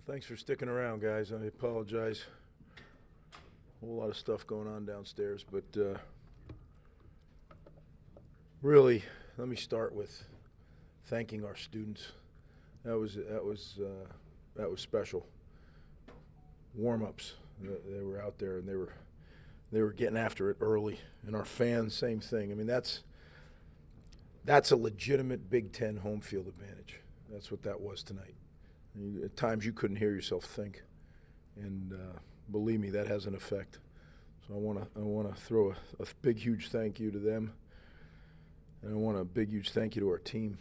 Well, thanks for sticking around, guys. I apologize. A whole lot of stuff going on downstairs, but really, let me start with thanking our students. That was special. Warm-ups. They were out there and they were getting after it early. And our fans, same thing. I mean, that's a legitimate Big Ten home field advantage. That's what that was tonight. At times you couldn't hear yourself think, and believe me, that has an effect. So I want to throw a big, huge thank you to them, and I want a big, huge thank you to our team.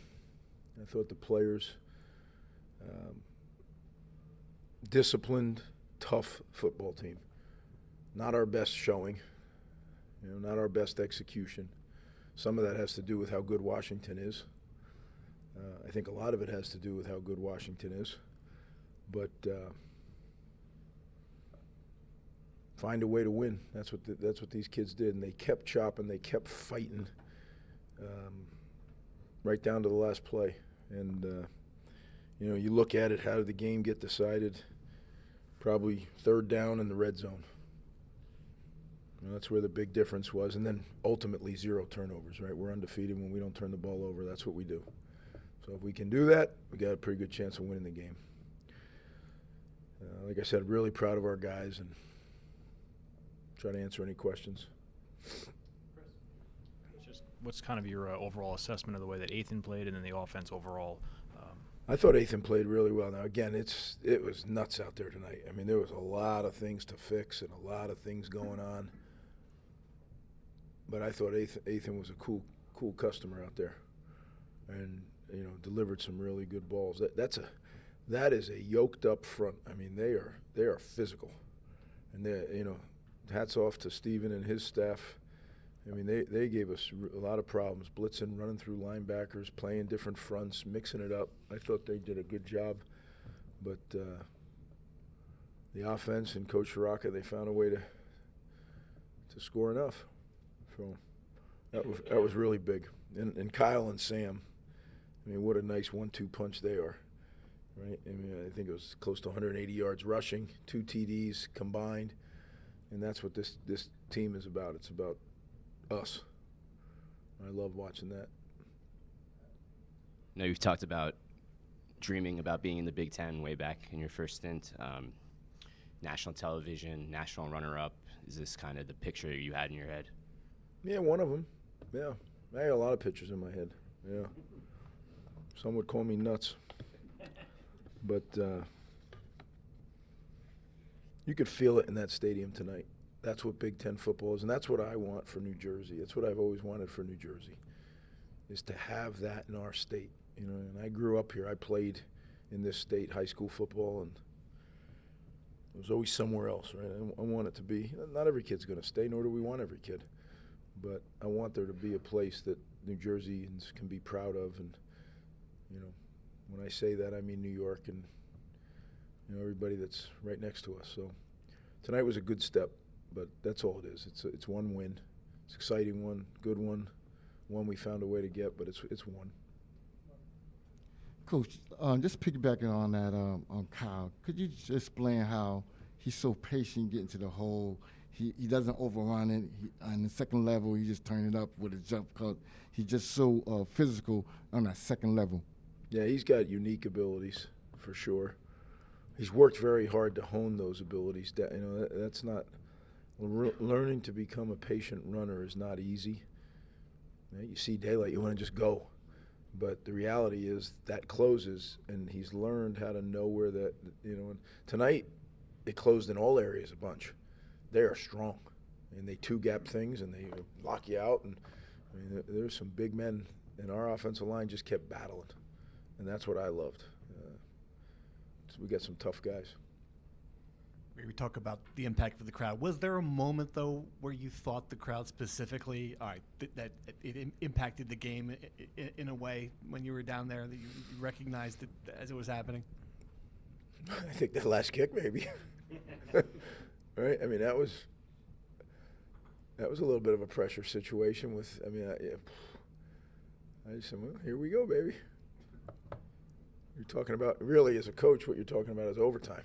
I thought the players, disciplined, tough football team. Not our best showing, not our best execution. Some of that has to do with how good Washington is. I think a lot of it has to do with how good Washington is. But find a way to win. That's what these kids did, and they kept chopping, they kept fighting, right down to the last play. And you look at it. How did the game get decided? Probably third down in the red zone. That's where the big difference was. And then ultimately 0 turnovers, right? We're undefeated when we don't turn the ball over. That's what we do. So if we can do that, we got a pretty good chance of winning the game. Like I said, really proud of our guys and try to answer any questions. Just what's kind of your overall assessment of the way that Ethan played and then the offense overall? I thought Ethan played really well. Now, again, it was nuts out there tonight. I mean, there was a lot of things to fix and a lot of things going on. But I thought Ethan was a cool customer out there, and delivered some really good balls. That is a yoked up front. I mean, they are physical, and hats off to Steven and his staff. I mean, they gave us a lot of problems, blitzing, running through linebackers, playing different fronts, mixing it up. I thought they did a good job, but the offense and Coach Shiraka, they found a way to score enough. So that was really big. And Kyle and Sam, I mean, what a nice 1-2 punch they are, right? I mean, I think it was close to 180 yards rushing, 2 TDs combined, and that's what this team is about. It's about us. I love watching that. Now, you've talked about dreaming about being in the Big Ten way back in your first stint. National television, national runner-up. Is this kind of the picture you had in your head? Yeah, one of them. Yeah. I had a lot of pictures in my head. Yeah. Some would call me nuts. But you could feel it in that stadium tonight. That's what Big Ten football is, and that's what I want for New Jersey. That's what I've always wanted for New Jersey, is to have that in our state. And I grew up here. I played in this state high school football, and it was always somewhere else, right? I want it to be. Not every kid's going to stay, nor do we want every kid. But I want there to be a place that New Jerseyans can be proud of, and when I say that, I mean New York and everybody that's right next to us. So tonight was a good step, but that's all it is. It's one win. It's an exciting one, good one we found a way to get, but it's one. Coach, just piggybacking on that, on Kyle, could you just explain how he's so patient getting to the hole? He doesn't overrun it. On the second level, he just turned it up with a jump cut. He's just so physical on that second level. Yeah, he's got unique abilities for sure. He's worked very hard to hone those abilities. That's not learning to become a patient runner is not easy. You see daylight, you want to just go. But the reality is that closes, and he's learned how to know where that, and tonight it closed in all areas a bunch. They are strong, and they two-gap things, and they lock you out. And I mean, there's some big men, and our offensive line just kept battling, and that's what I loved. So we got some tough guys. We talk about the impact for the crowd. Was there a moment, though, where you thought the crowd specifically, all right, that it impacted the game in a way when you were down there, that you recognized it as it was happening? I think that last kick, maybe. Right? I mean, that was a little bit of a pressure situation with, I just said, well, here we go, baby. You're talking about, really, as a coach, what you're talking about is overtime.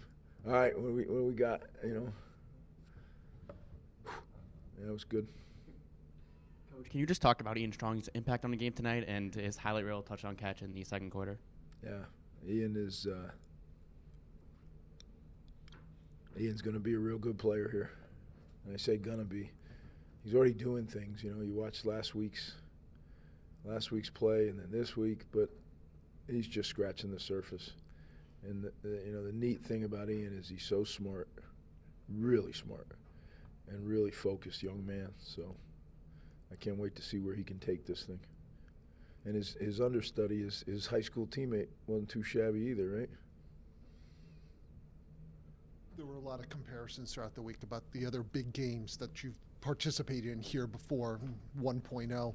All right, what do we got, you know? Yeah, that was good. Coach, can you just talk about Ian Strong's impact on the game tonight and his highlight reel touchdown catch in the second quarter? Yeah, Ian's going to be a real good player here. And I say gonna be. He's already doing things. You know, you watched last week's play and then this week, but he's just scratching the surface. And the neat thing about Ian is he's so smart, really smart, and really focused young man. So I can't wait to see where he can take this thing. And his understudy, his high school teammate, wasn't too shabby either, right? There were a lot of comparisons throughout the week about the other big games that you've participated in here before, 1.0.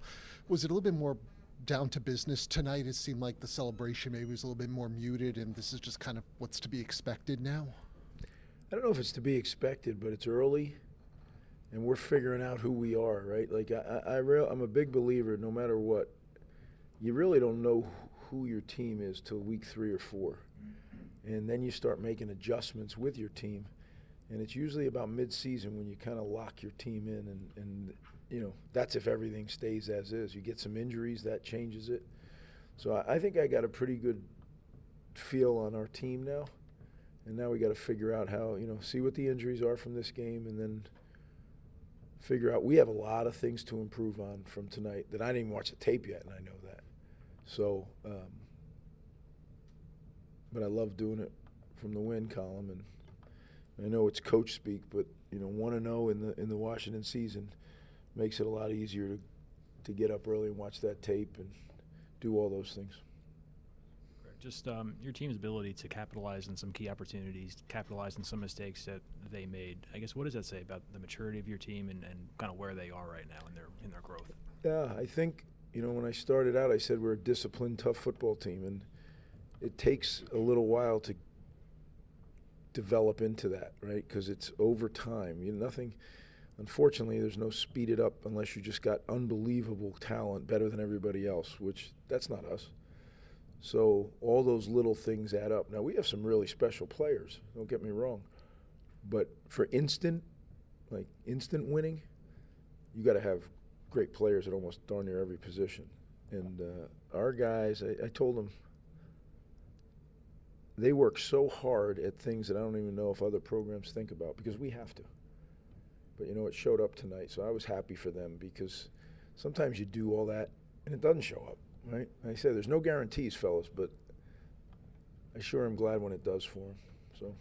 Was it a little bit more down to business tonight? It seemed like the celebration maybe was a little bit more muted, and this is just kind of what's to be expected now? I don't know if it's to be expected, but it's early, and we're figuring out who we are, right? Like, I'm a big believer, no matter what, you really don't know who your team is till week 3 or 4. And then you start making adjustments with your team. And it's usually about mid-season when you kind of lock your team in, and you know, that's if everything stays as is. You get some injuries, that changes it. So I think I got a pretty good feel on our team now. And now we got to figure out how, you know, see what the injuries are from this game, and then figure out. We have a lot of things to improve on from tonight that I didn't even watch the tape yet, and I know that. So, but I love doing it from the win column, and I know it's coach speak, but you know, 1-0 in the Washington season makes it a lot easier to get up early and watch that tape and do all those things. Just your team's ability to capitalize on some key opportunities, capitalize on some mistakes that they made. I guess, what does that say about the maturity of your team and kind of where they are right now in their growth? Yeah, I think, you know, when I started out, I said we're a disciplined, tough football team, and it takes a little while to develop into that, right? Because it's over time. You know, unfortunately, there's no speed it up unless you just got unbelievable talent, better than everybody else, which that's not us. So all those little things add up. Now, we have some really special players, don't get me wrong. But for instant winning, you got to have great players at almost darn near every position. And our guys, I told them, they work so hard at things that I don't even know if other programs think about, because we have to. But, you know, it showed up tonight, so I was happy for them, because sometimes you do all that and it doesn't show up, right? Like I said, there's no guarantees, fellas, but I sure am glad when it does for them. So.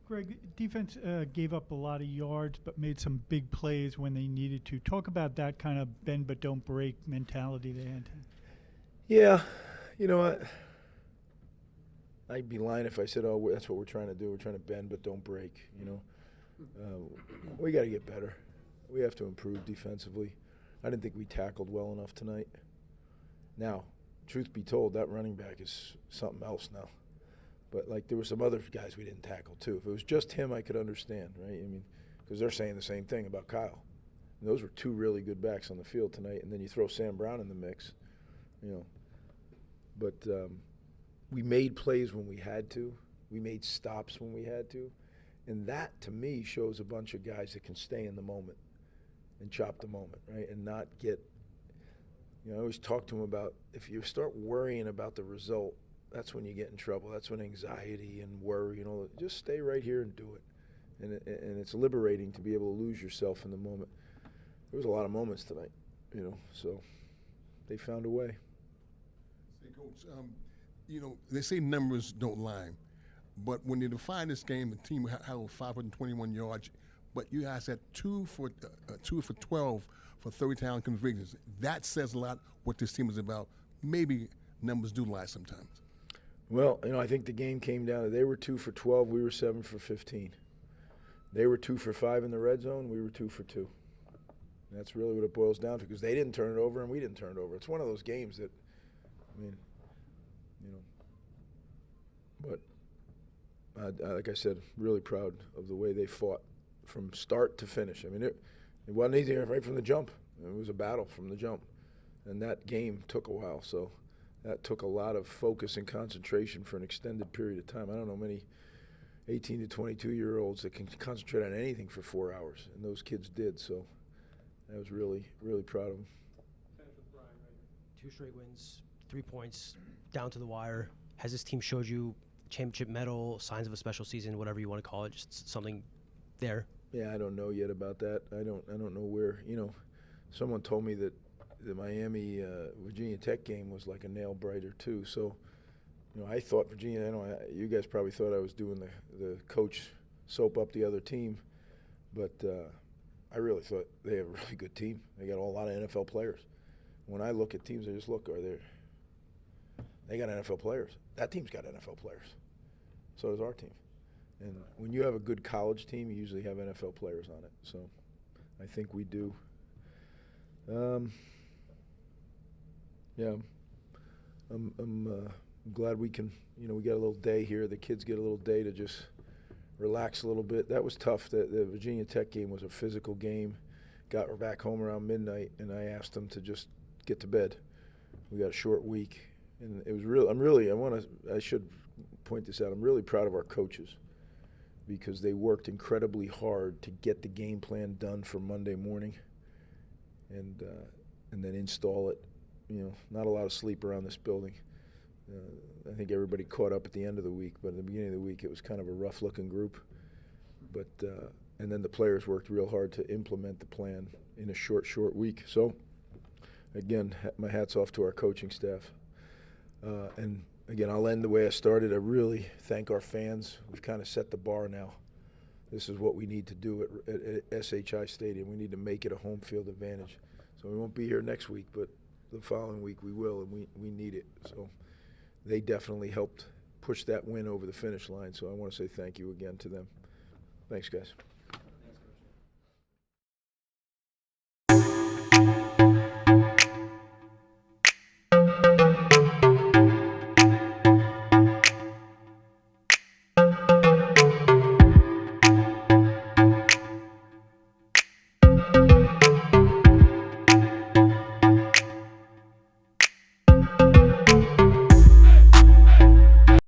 Greg, defense gave up a lot of yards but made some big plays when they needed to. Talk about that kind of bend but don't break mentality they had. Yeah, you know what? I'd be lying if I said, oh, that's what we're trying to do. We're trying to bend but don't break, you know. We got to get better. We have to improve defensively. I didn't think we tackled well enough tonight. Now, truth be told, that running back is something else now. But, like, there were some other guys we didn't tackle, too. If it was just him, I could understand, right? I mean, because they're saying the same thing about Kyle. And those were 2 really good backs on the field tonight, and then you throw Sam Brown in the mix, you know. But we made plays when we had to. We made stops when we had to. And that, to me, shows a bunch of guys that can stay in the moment and chop the moment, right, and not get, you know, I always talk to them about, if you start worrying about the result, that's when you get in trouble. That's when anxiety and worry, you know, just stay right here and do it. And it's liberating to be able to lose yourself in the moment. There was a lot of moments tonight, you know, so they found a way. Hey, Coach, you know, they say numbers don't lie, but when you define this game, the team had 521 yards, but you guys had 2 for 12 for 30-down conversions. That says a lot what this team is about. Maybe numbers do lie sometimes. Well, you know, I think the game came down to, they were 2 for 12, we were 7 for 15. They were 2 for 5 in the red zone, we were 2 for 2. And that's really what it boils down to, because they didn't turn it over and we didn't turn it over. It's one of those games that, I mean, you know, but like I said, really proud of the way they fought from start to finish. I mean, it wasn't easy right from the jump. It was a battle from the jump. And that game took a while, so that took a lot of focus and concentration for an extended period of time. I don't know many 18 to 22-year-olds that can concentrate on anything for 4 hours, and those kids did. So I was really, really proud of them. 2 straight wins, 3 points, down to the wire. Has this team showed you championship medal, signs of a special season, whatever you want to call it, just something there? Yeah, I don't know yet about that. I don't know where. You know, someone told me that the Miami Virginia Tech game was like a nail biter too. So, you know, I thought Virginia. You guys probably thought I was doing the coach soap up the other team, but I really thought they have a really good team. They got a lot of NFL players. When I look at teams, I just look, they got NFL players. That team's got NFL players. So does our team. And when you have a good college team, you usually have NFL players on it. So I think we do. Yeah, I'm glad we can, you know, we got a little day here. The kids get a little day to just relax a little bit. That was tough. The Virginia Tech game was a physical game. Got back home around midnight, and I asked them to just get to bed. We got a short week, and it was real. I should point this out. I'm really proud of our coaches because they worked incredibly hard to get the game plan done for Monday morning, and then install it. You know, not a lot of sleep around this building. I think everybody caught up at the end of the week, but at the beginning of the week it was kind of a rough-looking group. But and then the players worked real hard to implement the plan in a short week. So, again, my hat's off to our coaching staff. And again, I'll end the way I started. I really thank our fans. We've kind of set the bar now. This is what we need to do at SHI Stadium. We need to make it a home field advantage. So we won't be here next week, but the following week we will, and we need it. So they definitely helped push that win over the finish line. So I want to say thank you again to them. Thanks, guys.